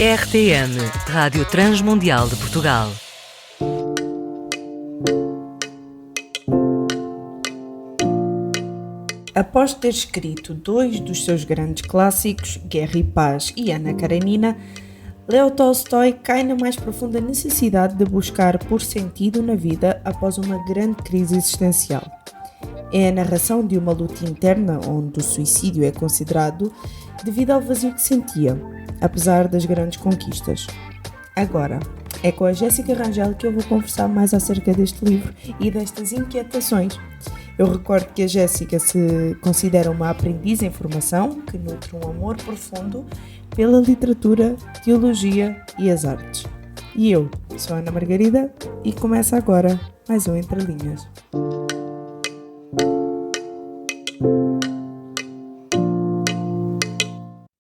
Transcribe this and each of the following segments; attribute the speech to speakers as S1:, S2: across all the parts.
S1: RTM, Rádio Transmundial de Portugal.
S2: Após ter escrito dois dos seus grandes clássicos, Guerra e Paz e Ana Karenina, Leo Tolstói cai na mais profunda necessidade de buscar por sentido na vida após uma grande crise existencial. É a narração de uma luta interna onde o suicídio é considerado devido ao vazio que sentia, apesar das grandes conquistas. Agora, é com a Jéssica Rangel que eu vou conversar mais acerca deste livro e destas inquietações. Eu recordo que a Jéssica se considera uma aprendiz em formação que nutre um amor profundo pela literatura, teologia e as artes. E eu sou a Ana Margarida e começa agora mais um Entre Linhas.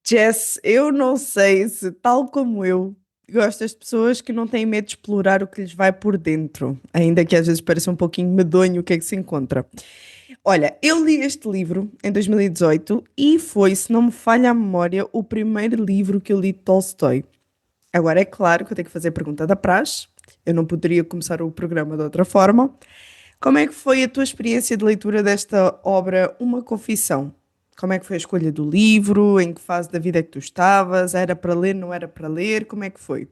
S2: Jess, eu não sei se, tal como eu, gostas de pessoas que não têm medo de explorar o que lhes vai por dentro, ainda que às vezes pareça um pouquinho medonho o que é que se encontra. Olha, eu li este livro em 2018 e foi, se não me falha a memória, o primeiro livro que eu li de Tolstói. Agora, é claro que eu tenho que fazer a pergunta da praxe, eu não poderia começar o programa de outra forma. Como é que foi a tua experiência de leitura desta obra, Uma Confissão? Como é que foi a escolha do livro? Em que fase da vida é que tu estavas? Era para ler, não era para ler? Como é que foi?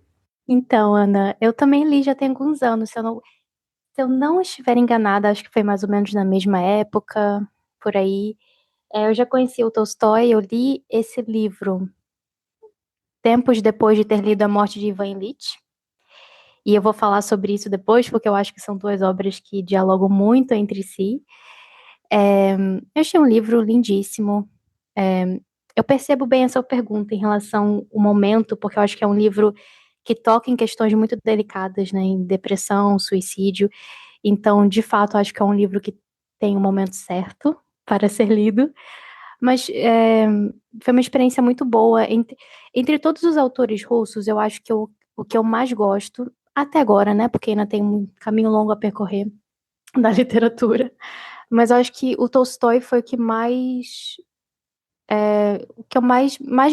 S3: Então, Ana, eu também li já tem alguns anos. Se eu não estiver enganada, acho que foi mais ou menos na mesma época, por aí. Eu já conheci o Tolstói, eu li esse livro tempos depois de ter lido A Morte de Ivan Ilitch, e eu vou falar sobre isso depois, porque eu acho que são duas obras que dialogam muito entre si. Eu achei um livro lindíssimo. É, eu percebo bem essa pergunta em relação ao momento, porque eu acho que é um livro que toca em questões muito delicadas, né, em depressão, suicídio. Então, de fato, acho que é um livro que tem o momento certo para ser lido. Mas foi uma experiência muito boa. Entre todos os autores russos, eu acho que o que eu mais gosto, até agora, né, porque ainda tem um caminho longo a percorrer da literatura, mas eu acho que o Tolstói foi o que mais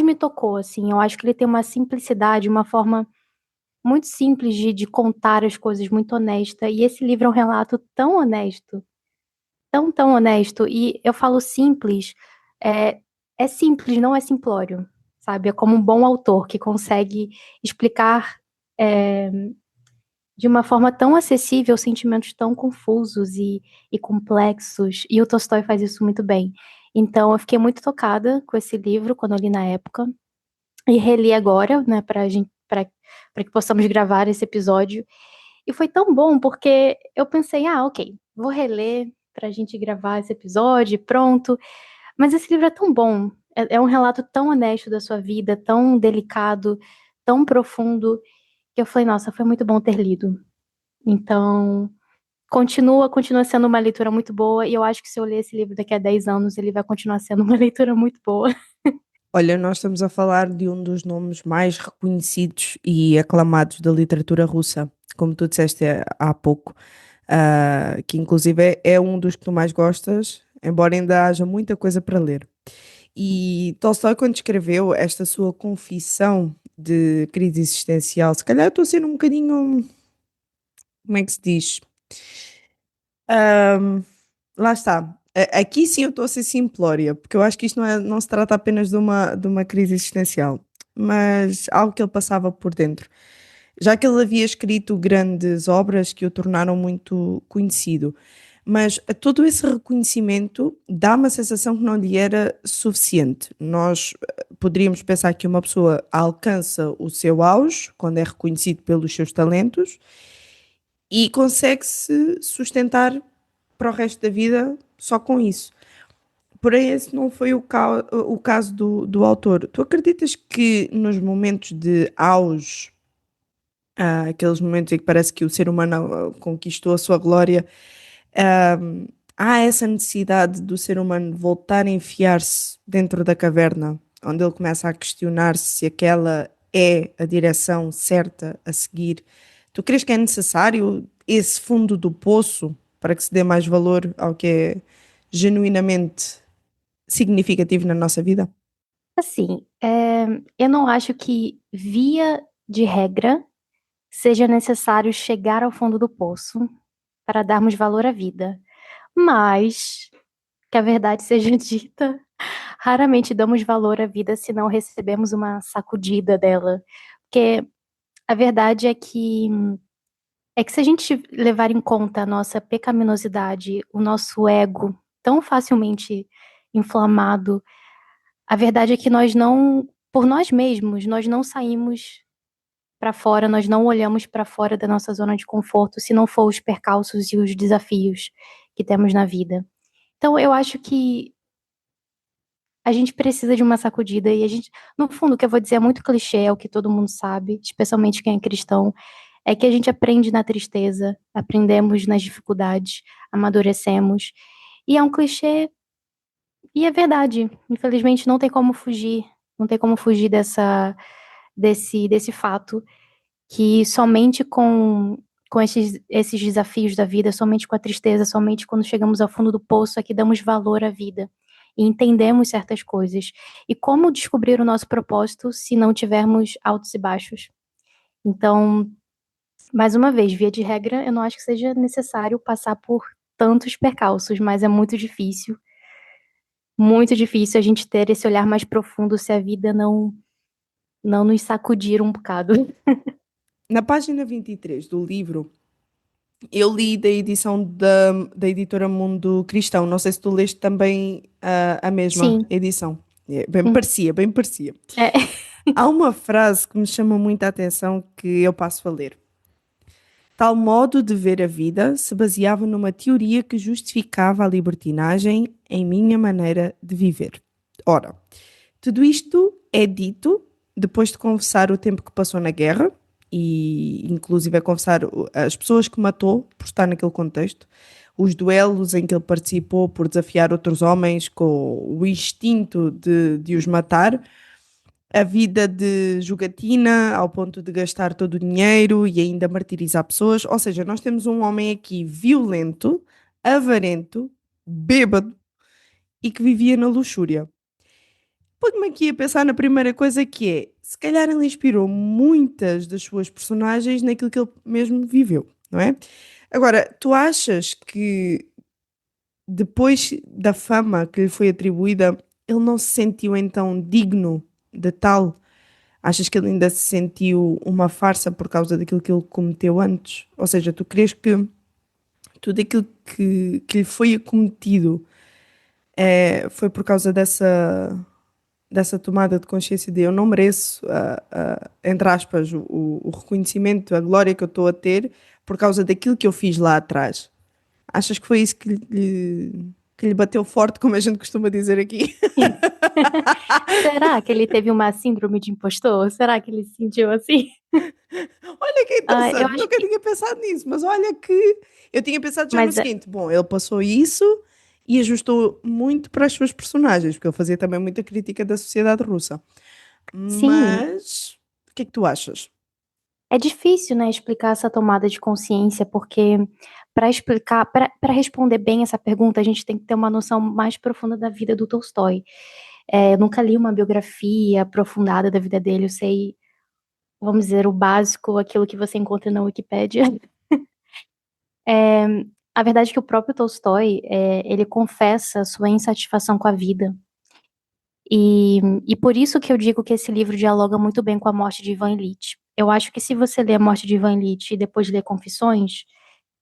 S3: me tocou, assim. Eu acho que ele tem uma simplicidade, uma forma muito simples de contar as coisas, muito honesta. E esse livro é um relato tão honesto, tão honesto. E eu falo simples, é, é simples, não é simplório, sabe? É como um bom autor que consegue explicar é, de uma forma tão acessível sentimentos tão confusos e complexos. E o Tolstói faz isso muito bem. Então, eu fiquei muito tocada com esse livro quando eu li na época e reli agora, né, para que possamos gravar esse episódio. E foi tão bom porque eu pensei, ok, vou reler para a gente gravar esse episódio, pronto. Mas esse livro é tão bom, é um relato tão honesto da sua vida, tão delicado, tão profundo, que eu falei, nossa, foi muito bom ter lido. Então, continua sendo uma leitura muito boa, e eu acho que se eu ler esse livro daqui a 10 anos, ele vai continuar sendo uma leitura muito boa.
S2: Olha, nós estamos a falar de um dos nomes mais reconhecidos e aclamados da literatura russa, como tu disseste há pouco, que inclusive é um dos que tu mais gostas, embora ainda haja muita coisa para ler. E Tolstói, quando escreveu esta sua confissão de crise existencial, se calhar eu estou a ser um bocadinho, como é que se diz? Ahm, Lá está. Aqui sim eu estou a ser simplória, porque eu acho que isto não se trata apenas de uma crise existencial, mas algo que ele passava por dentro. Já que ele havia escrito grandes obras que o tornaram muito conhecido, mas todo esse reconhecimento dá uma sensação que não lhe era suficiente. Nós poderíamos pensar que uma pessoa alcança o seu auge quando é reconhecido pelos seus talentos e consegue se sustentar para o resto da vida só com isso. Porém, esse não foi o caso do autor. Tu acreditas que nos momentos de auge, aqueles momentos em que parece que o ser humano conquistou a sua glória, ah, há essa necessidade do ser humano voltar a enfiar-se dentro da caverna, onde ele começa a questionar-se se aquela é a direção certa a seguir? Tu crees que é necessário esse fundo do poço para que se dê mais valor ao que é genuinamente significativo na nossa vida?
S3: Assim, eu não acho que, via de regra, seja necessário chegar ao fundo do poço para darmos valor à vida. Mas, que a verdade seja dita, raramente damos valor à vida se não recebemos uma sacudida dela. Porque a verdade é que se a gente levar em conta a nossa pecaminosidade, o nosso ego tão facilmente inflamado, a verdade é que nós não, por nós mesmos, nós não saímos para fora, nós não olhamos para fora da nossa zona de conforto, se não for os percalços e os desafios que temos na vida. Então, eu acho que a gente precisa de uma sacudida e a gente, no fundo, o que eu vou dizer é muito clichê, é o que todo mundo sabe, especialmente quem é cristão, é que a gente aprende na tristeza, aprendemos nas dificuldades, amadurecemos. E é um clichê e é verdade. Infelizmente não tem como fugir, não tem como fugir desse fato que somente com esses desafios da vida, somente com a tristeza, somente quando chegamos ao fundo do poço é que damos valor à vida e entendemos certas coisas. E como descobrir o nosso propósito se não tivermos altos e baixos? Então, mais uma vez, via de regra, eu não acho que seja necessário passar por tantos percalços, mas é muito difícil a gente ter esse olhar mais profundo se a vida não nos sacudir um bocado.
S2: Na página 23 do livro, eu li da edição da editora Mundo Cristão. Não sei se tu leste também a mesma
S3: Sim.
S2: edição. Bem parecia, bem parecia.
S3: É.
S2: Há uma frase que me chama muita atenção que eu passo a ler. Tal modo de ver a vida se baseava numa teoria que justificava a libertinagem em minha maneira de viver. Ora, tudo isto é dito depois de confessar o tempo que passou na guerra e, inclusive, a confessar as pessoas que matou por estar naquele contexto, os duelos em que ele participou por desafiar outros homens com o instinto de os matar, a vida de jogatina ao ponto de gastar todo o dinheiro e ainda martirizar pessoas. Ou seja, nós temos um homem aqui violento, avarento, bêbado e que vivia na luxúria. Põe-me aqui a pensar na primeira coisa que é, se calhar ele inspirou muitas das suas personagens naquilo que ele mesmo viveu, não é? Agora, tu achas que depois da fama que lhe foi atribuída, ele não se sentiu então digno de tal? Achas que ele ainda se sentiu uma farsa por causa daquilo que ele cometeu antes? Ou seja, tu crees que tudo aquilo que lhe foi acometido foi por causa dessa tomada de consciência de eu não mereço, entre aspas, o reconhecimento, a glória que eu estou a ter por causa daquilo que eu fiz lá atrás. Achas que foi isso que lhe bateu forte, como a gente costuma dizer aqui?
S3: Será que ele teve uma síndrome de impostor? Será que ele se sentiu assim?
S2: Olha que
S3: Eu
S2: interessante,
S3: acho
S2: nunca
S3: que.
S2: tinha pensado nisso, mas olha que eu tinha pensado já no
S3: Mas
S2: seguinte: bom, ele passou isso e ajustou muito para as suas personagens, porque ele fazia também muita crítica da sociedade russa.
S3: sim,
S2: Mas o que é que tu achas?
S3: é difícil, né, explicar essa tomada de consciência, porque para responder bem essa pergunta, a gente tem que ter uma noção mais profunda da vida do Tolstói. Eu nunca li uma biografia aprofundada da vida dele, eu sei, vamos dizer, o básico, aquilo que você encontra na Wikipédia. É, a verdade é que o próprio Tolstói, ele confessa sua insatisfação com a vida. E por isso que eu digo que esse livro dialoga muito bem com a morte de Ivan Ilitch. Eu acho que se você ler a morte de Ivan Ilitch e depois ler Confissões,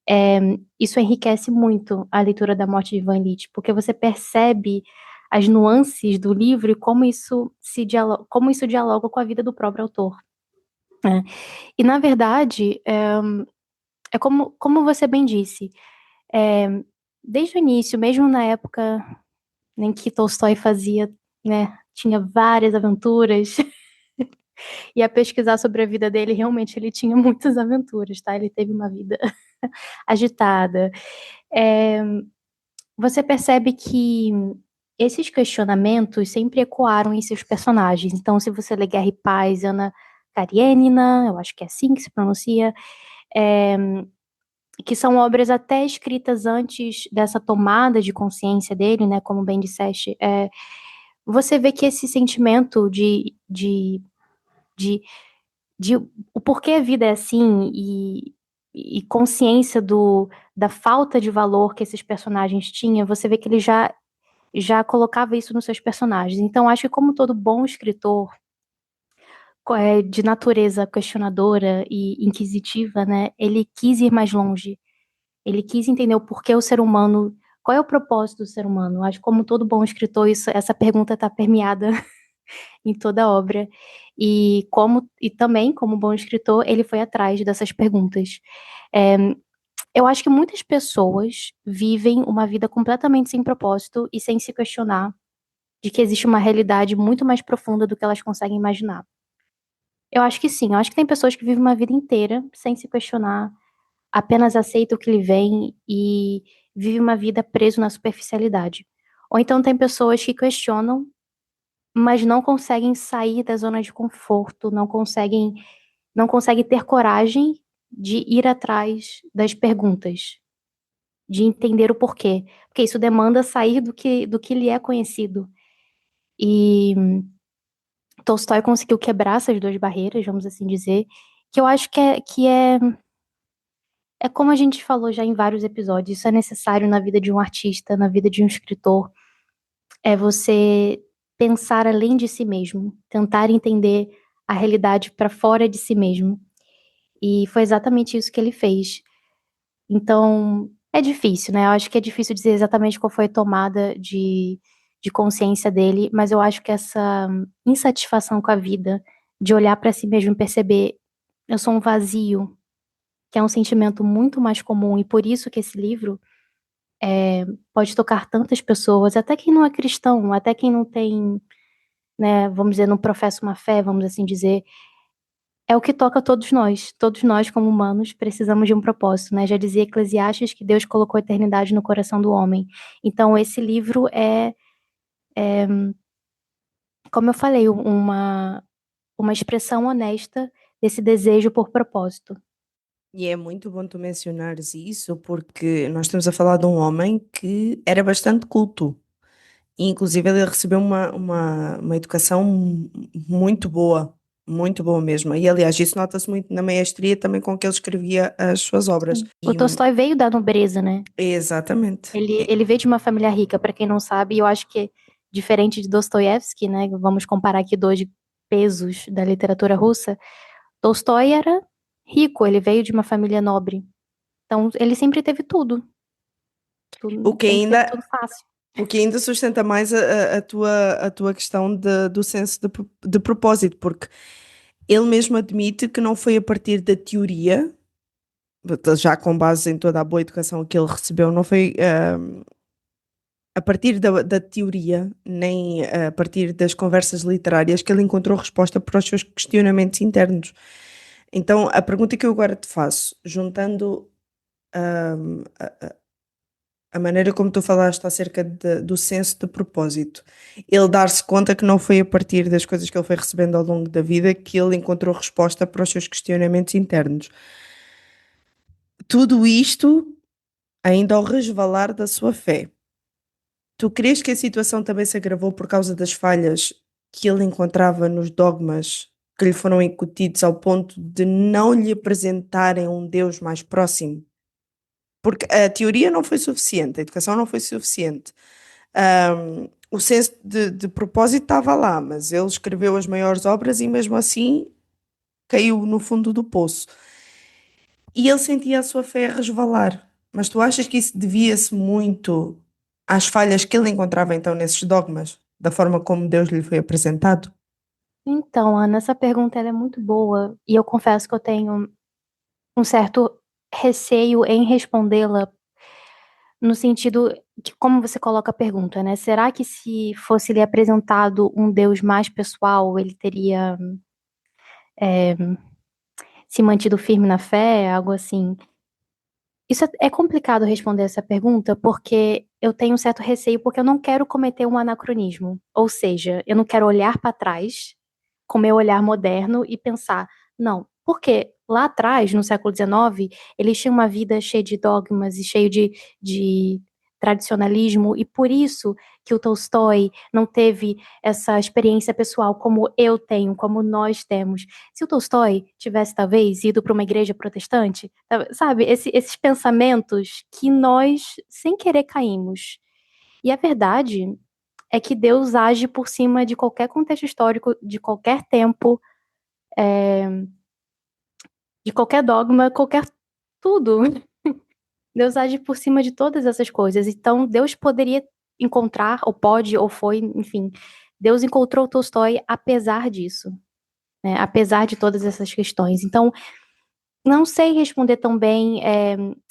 S3: é, isso enriquece muito a leitura da morte de Ivan Ilitch, porque você percebe as nuances do livro e como isso dialoga com a vida do próprio autor, né? E, na verdade, é como você bem disse, é, desde o início, mesmo na época em que Tolstói fazia, né, tinha várias aventuras, e a pesquisar sobre a vida dele, realmente ele tinha muitas aventuras, tá? Ele teve uma vida agitada. É, você percebe que esses questionamentos sempre ecoaram em seus personagens. Então, se você ler Guerra e Paz, Ana Karenina, eu acho que é assim que se pronuncia, é, que são obras até escritas antes dessa tomada de consciência dele, né, como bem disseste, você vê que esse sentimento de, de o porquê a vida é assim e consciência da falta de valor que esses personagens tinham, você vê que ele já colocava isso nos seus personagens. Então, acho que como todo bom escritor de natureza questionadora e inquisitiva, né, ele quis ir mais longe. Ele quis entender o porquê o ser humano, qual é o propósito do ser humano. Acho que como todo bom escritor, essa pergunta está permeada em toda a obra. E também, como bom escritor, ele foi atrás dessas perguntas. É, eu acho que muitas pessoas vivem uma vida completamente sem propósito e sem se questionar de que existe uma realidade muito mais profunda do que elas conseguem imaginar. Eu acho que sim, eu acho que tem pessoas que vivem uma vida inteira sem se questionar, apenas aceita o que lhe vem e vive uma vida preso na superficialidade. Ou então tem pessoas que questionam, mas não conseguem sair da zona de conforto, não conseguem ter coragem de ir atrás das perguntas, de entender o porquê. Porque isso demanda sair do que lhe é conhecido. E Tolstói conseguiu quebrar essas duas barreiras, vamos assim dizer, que eu acho que é como a gente falou já em vários episódios, isso é necessário na vida de um artista, na vida de um escritor, é você pensar além de si mesmo, tentar entender a realidade para fora de si mesmo. E foi exatamente isso que ele fez. Então, é difícil, né? Eu acho que é difícil dizer exatamente qual foi a tomada de consciência dele, mas eu acho que essa insatisfação com a vida, de olhar para si mesmo e perceber, eu sou um vazio, que é um sentimento muito mais comum, e por isso que esse livro pode tocar tantas pessoas, até quem não é cristão, até quem não tem, né, vamos dizer, não professa uma fé, vamos assim dizer, é o que toca todos nós como humanos precisamos de um propósito, né, já dizia Eclesiastes que Deus colocou a eternidade no coração do homem, então esse livro como eu falei, uma expressão honesta desse desejo por propósito.
S2: E é muito bom tu mencionares isso, porque nós estamos a falar de um homem que era bastante culto. E, inclusive, ele recebeu uma educação muito boa mesmo. E, aliás, isso nota-se muito na maestria também com que ele escrevia as suas obras.
S3: Sim. O Tolstói veio da nobreza, né?
S2: Exatamente.
S3: Ele veio de uma família rica, para quem não sabe, e eu acho que diferente de Dostoiévski, né, vamos comparar aqui dois pesos da literatura russa, Tolstói era rico, ele veio de uma família nobre. Então, ele sempre teve tudo.
S2: O que
S3: Sempre teve
S2: ainda,
S3: tudo fácil.
S2: o que ainda sustenta mais a tua questão do senso de propósito, porque ele mesmo admite que não foi a partir da teoria, já com base em toda a boa educação que ele recebeu, não foi a partir da teoria, nem a partir das conversas literárias que ele encontrou resposta para os seus questionamentos internos. Então, a pergunta que eu agora te faço, juntando a maneira como tu falaste acerca do senso de propósito, ele dar-se conta que não foi a partir das coisas que ele foi recebendo ao longo da vida que ele encontrou resposta para os seus questionamentos internos. Tudo isto ainda ao resvalar da sua fé. Tu crês que a situação também se agravou por causa das falhas que ele encontrava nos dogmas que lhe foram incutidos ao ponto de não lhe apresentarem um Deus mais próximo? Porque a teoria não foi suficiente, a educação não foi suficiente. O senso de propósito estava lá, mas ele escreveu as maiores obras e mesmo assim caiu no fundo do poço. E ele sentia a sua fé a resvalar. Mas tu achas que isso devia-se muito às falhas que ele encontrava então nesses dogmas, da forma como Deus lhe foi apresentado?
S3: Então, Ana, essa pergunta ela é muito boa e eu confesso que eu tenho um certo receio em respondê-la no sentido que, como você coloca a pergunta, né? Será que se fosse lhe apresentado um Deus mais pessoal, ele teria se mantido firme na fé, algo assim? Isso é complicado responder essa pergunta porque eu tenho um certo receio porque eu não quero cometer um anacronismo. Ou seja, eu não quero olhar para trás com meu olhar moderno e pensar, não, porque lá atrás, no século XIX, eles tinham uma vida cheia de dogmas e cheio de tradicionalismo, e por isso que o Tolstói não teve essa experiência pessoal como eu tenho, como nós temos. Se o Tolstói tivesse, talvez, ido para uma igreja protestante, sabe, esses pensamentos que nós, sem querer, caímos. E a verdade é que Deus age por cima de qualquer contexto histórico, de qualquer tempo, de qualquer dogma, qualquer tudo. Deus age por cima de todas essas coisas. Então, Deus poderia encontrar, ou pode, ou foi, enfim. Deus encontrou Tolstói apesar disso, né? Apesar de todas essas questões. Então, não sei responder tão bem.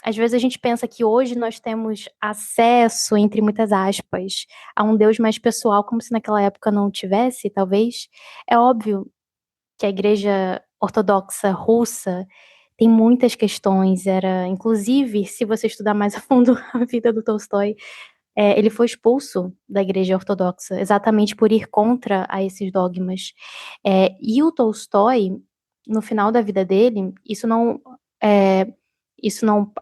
S3: Às vezes a gente pensa que hoje nós temos acesso, entre muitas aspas, a um Deus mais pessoal, como se naquela época não tivesse, talvez. É óbvio que a igreja ortodoxa russa tem muitas questões. Inclusive, se você estudar mais a fundo a vida do Tolstói, ele foi expulso da igreja ortodoxa, exatamente por ir contra a esses dogmas. E o Tolstói, no final da vida dele, isso não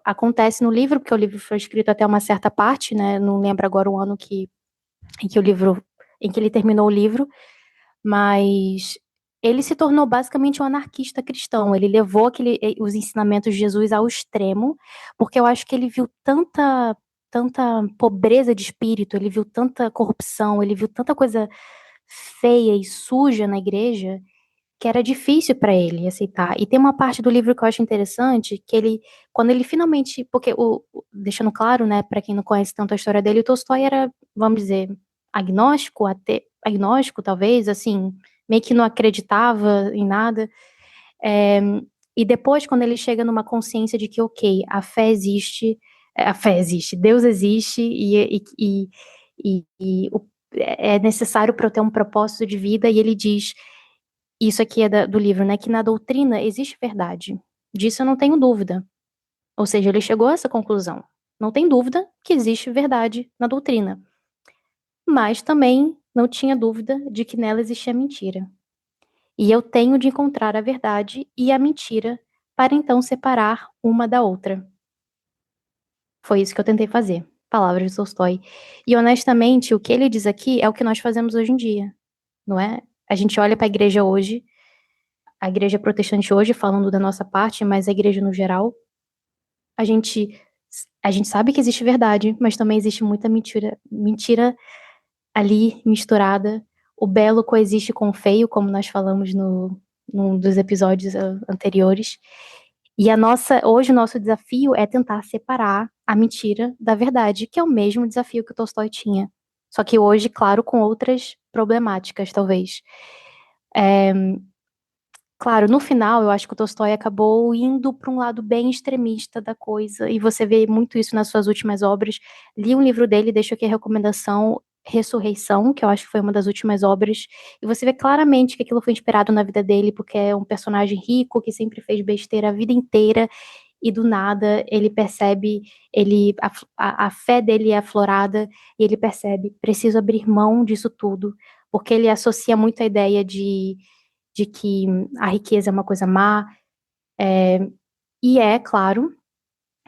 S3: acontece no livro, porque o livro foi escrito até uma certa parte, né? Não lembro agora o ano em que ele terminou o livro, mas ele se tornou basicamente um anarquista cristão. Ele levou os ensinamentos de Jesus ao extremo, porque eu acho que ele viu tanta pobreza de espírito, ele viu tanta corrupção, ele viu tanta coisa feia e suja na igreja, que era difícil para ele aceitar. E tem uma parte do livro que eu acho interessante, que quando ele finalmente, porque deixando claro, né, para quem não conhece tanto a história dele, o Tolstói era, vamos dizer, agnóstico talvez, assim, meio que não acreditava em nada. E depois, quando ele chega numa consciência de que, ok, a fé existe, Deus existe, é necessário para eu ter um propósito de vida, e ele diz, isso aqui é do livro, né, que na doutrina existe verdade. Disso eu não tenho dúvida. Ou seja, ele chegou a essa conclusão. Não tem dúvida que existe verdade na doutrina. Mas também não tinha dúvida de que nela existia mentira. E eu tenho de encontrar a verdade e a mentira para então separar uma da outra. Foi isso que eu tentei fazer. Palavras de Tolstói. E honestamente, o que ele diz aqui é o que nós fazemos hoje em dia, não é? A gente olha para a igreja hoje, a igreja protestante hoje, falando da nossa parte, mas a igreja no geral, a gente sabe que existe verdade, mas também existe muita mentira ali misturada. O belo coexiste com o feio, como nós falamos num dos episódios anteriores. E hoje o nosso desafio é tentar separar a mentira da verdade, que é o mesmo desafio que o Tolstói tinha. Só que hoje, claro, com outras problemáticas, talvez. Claro, no final, eu acho que o Tolstói acabou indo para um lado bem extremista da coisa, e você vê muito isso nas suas últimas obras. Li um livro dele, deixo aqui a recomendação, Ressurreição, que eu acho que foi uma das últimas obras, e você vê claramente que aquilo foi inspirado na vida dele, porque é um personagem rico que sempre fez besteira a vida inteira, e do nada ele percebe, a fé dele é aflorada, e ele percebe, preciso abrir mão disso tudo, porque ele associa muito a ideia de que a riqueza é uma coisa má, e claro,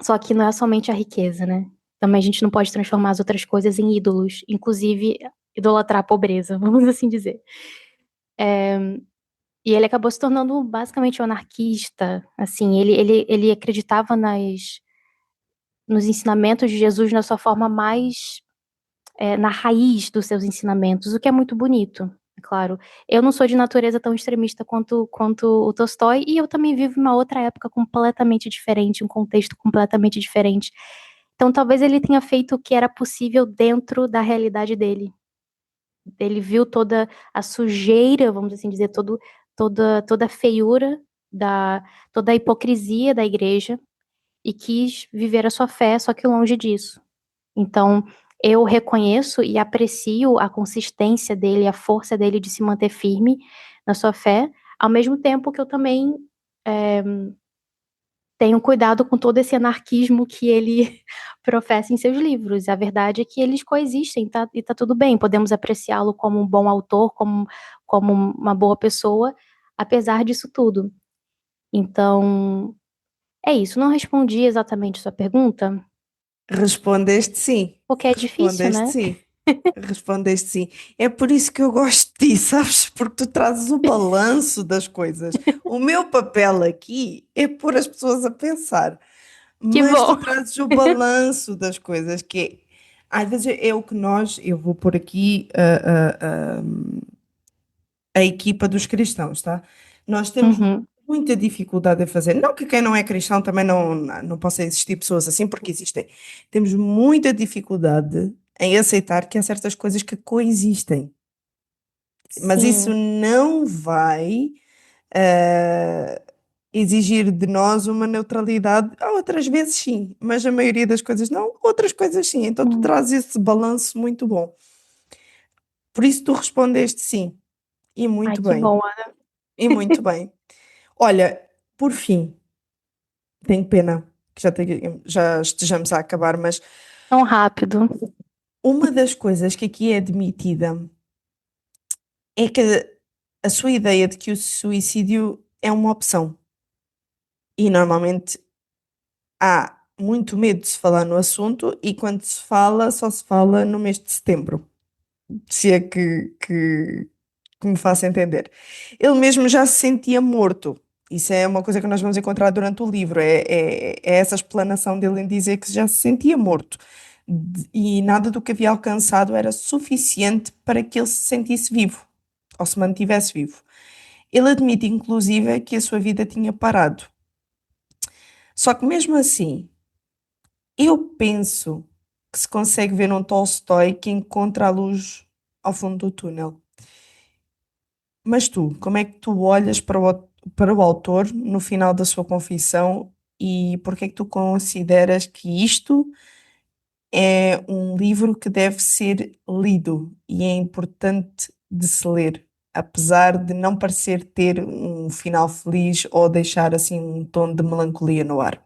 S3: só que não é somente a riqueza, né? Também a gente não pode transformar as outras coisas em ídolos, inclusive idolatrar a pobreza, vamos assim dizer. E ele acabou se tornando basicamente um anarquista, assim, ele acreditava nos ensinamentos de Jesus na sua forma mais, na raiz dos seus ensinamentos, o que é muito bonito. Claro, eu não sou de natureza tão extremista quanto o Tolstói, e eu também vivo uma outra época completamente diferente, um contexto completamente diferente. Então, talvez ele tenha feito o que era possível dentro da realidade dele. Ele viu toda a sujeira, vamos assim dizer, toda a feiura, toda a hipocrisia da igreja, e quis viver a sua fé, só que longe disso. Então, eu reconheço e aprecio a consistência dele, a força dele de se manter firme na sua fé, ao mesmo tempo que eu também tenho cuidado com todo esse anarquismo que ele professa em seus livros. A verdade é que eles coexistem, tá? E tá tudo bem. Podemos apreciá-lo como um bom autor, como uma boa pessoa, apesar disso tudo. Então, é isso. Não respondi exatamente sua pergunta,
S2: Respondeste sim.
S3: Porque é difícil,
S2: Respondeste
S3: né?
S2: sim. Respondeste sim. É por isso que eu gosto de ti, sabes? Porque tu trazes o balanço das coisas. O meu papel aqui é pôr as pessoas a pensar,
S3: Que
S2: mas tu
S3: bom.
S2: trazes o balanço das coisas, que às vezes é o que eu vou pôr aqui a equipa dos cristãos, tá? Nós temos
S3: Uhum.
S2: muita dificuldade em fazer. Não que quem não é cristão também não possa existir pessoas assim, porque existem. Temos muita dificuldade em aceitar que há certas coisas que coexistem. Mas isso
S3: Sim.
S2: não vai eh, exigir de nós uma neutralidade. Há outras vezes sim, mas a maioria das coisas não, outras coisas sim. Então tu
S3: Hum.
S2: trazes esse balanço muito bom. Por isso tu respondeste sim, e
S3: Ai,
S2: muito
S3: que
S2: bem,
S3: bom.
S2: e muito bem. Olha, por fim, tenho pena que já estejamos a acabar, mas
S3: Tão rápido.
S2: uma das coisas que aqui é admitida é que a sua ideia de que o suicídio é uma opção. E normalmente há muito medo de se falar no assunto, e quando se fala, só se fala no mês de setembro. Se é que me faça entender. Ele mesmo já se sentia morto. Isso é uma coisa que nós vamos encontrar durante o livro. É essa explanação dele em dizer que já se sentia morto. E nada do que havia alcançado era suficiente para que ele se sentisse vivo, ou se mantivesse vivo. Ele admite, inclusive, que a sua vida tinha parado. Só que mesmo assim, eu penso que se consegue ver um Tolstói que encontra a luz ao fundo do túnel. Mas tu, como é que tu olhas para o autor no final da sua confissão, e porque é que tu consideras que isto é um livro que deve ser lido e é importante de se ler, apesar de não parecer ter um final feliz ou deixar assim um tom de melancolia no ar?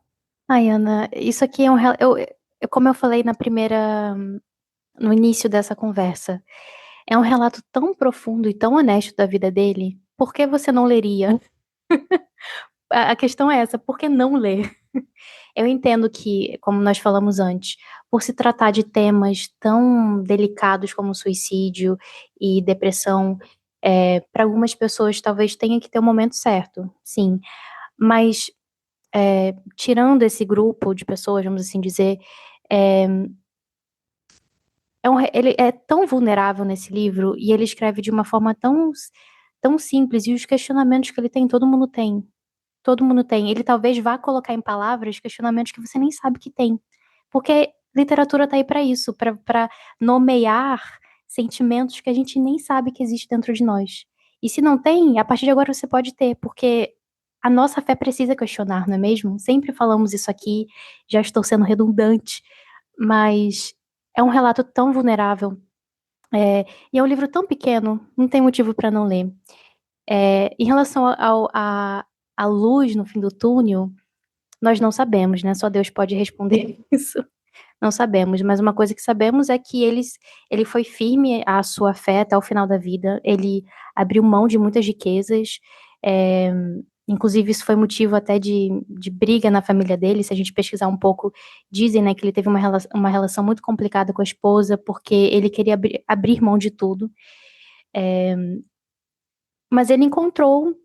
S3: Ai, Ana, isso aqui é como eu falei no início dessa conversa, é um relato tão profundo e tão honesto da vida dele. Por que você não leria? A questão é essa, por que não ler? Eu entendo que, como nós falamos antes, por se tratar de temas tão delicados como suicídio e depressão, para algumas pessoas talvez tenha que ter o momento certo, sim. Mas tirando esse grupo de pessoas, vamos assim dizer, é, ele é tão vulnerável nesse livro e ele escreve de uma forma tão simples, e os questionamentos que ele tem, todo mundo tem. Todo mundo tem. Ele talvez vá colocar em palavras questionamentos que você nem sabe que tem. Porque literatura tá aí para isso, para nomear sentimentos que a gente nem sabe que existe dentro de nós. E se não tem, a partir de agora você pode ter, porque a nossa fé precisa questionar, não é mesmo? Sempre falamos isso aqui, já estou sendo redundante, mas é um relato tão vulnerável. E é um livro tão pequeno, não tem motivo para não ler. Em relação à luz no fim do túnel, nós não sabemos, né? Só Deus pode responder isso. Não sabemos, mas uma coisa que sabemos é que ele foi firme à sua fé até o final da vida. Ele abriu mão de muitas riquezas. é, Inclusive, isso foi motivo até de briga na família dele. Se a gente pesquisar um pouco, dizem, né, que ele teve uma relação muito complicada com a esposa, porque ele queria abrir mão de tudo. É, mas ele encontrou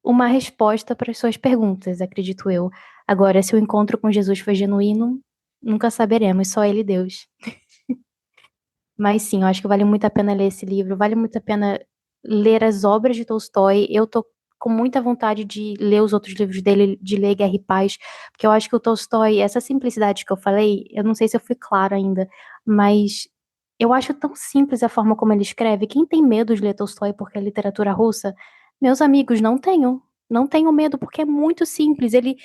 S3: uma resposta para as suas perguntas, acredito eu. Agora, se o encontro com Jesus foi genuíno, nunca saberemos, só Ele e Deus. Mas sim, eu acho que vale muito a pena ler esse livro, vale muito a pena ler as obras de Tolstói. Eu tô com muita vontade de ler os outros livros dele, de ler Guerra e Paz, porque eu acho que o Tolstói, essa simplicidade que eu falei, eu não sei se eu fui clara ainda, mas eu acho tão simples a forma como ele escreve. Quem tem medo de ler Tolstói porque é literatura russa, meus amigos, não tenham. Não tenham medo, porque é muito simples. Ele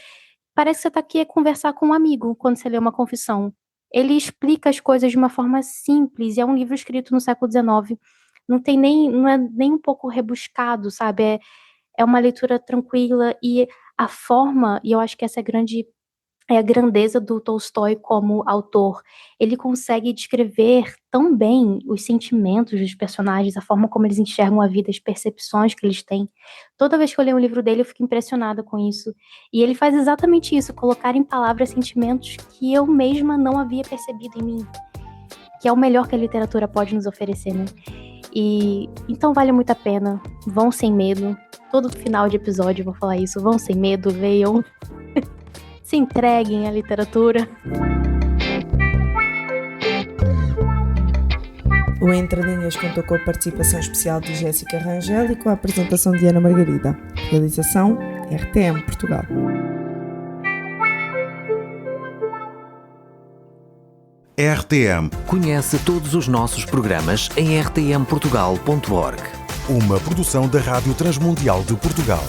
S3: parece que você está aqui a conversar com um amigo quando você lê uma confissão. Ele explica as coisas de uma forma simples, e é um livro escrito no século XIX. Não é nem um pouco rebuscado, sabe? É uma leitura tranquila, e a forma, e eu acho que essa é a grande é a grandeza do Tolstói como autor. Ele consegue descrever tão bem os sentimentos dos personagens, a forma como eles enxergam a vida, as percepções que eles têm. Toda vez que eu leio um livro dele, eu fico impressionada com isso. E ele faz exatamente isso, colocar em palavras sentimentos que eu mesma não havia percebido em mim, que é o melhor que a literatura pode nos oferecer, né? E então vale muito a pena. Vão sem medo. Todo final de episódio eu vou falar isso. Vão sem medo, leiam. Se entreguem à literatura.
S2: O Entre Linhas contou com a participação especial de Jéssica Rangel e com a apresentação de Ana Margarida. Realização RTM Portugal.
S4: RTM.
S5: Conhece todos os nossos programas em rtmportugal.org.
S4: Uma produção da Rádio Transmundial de Portugal.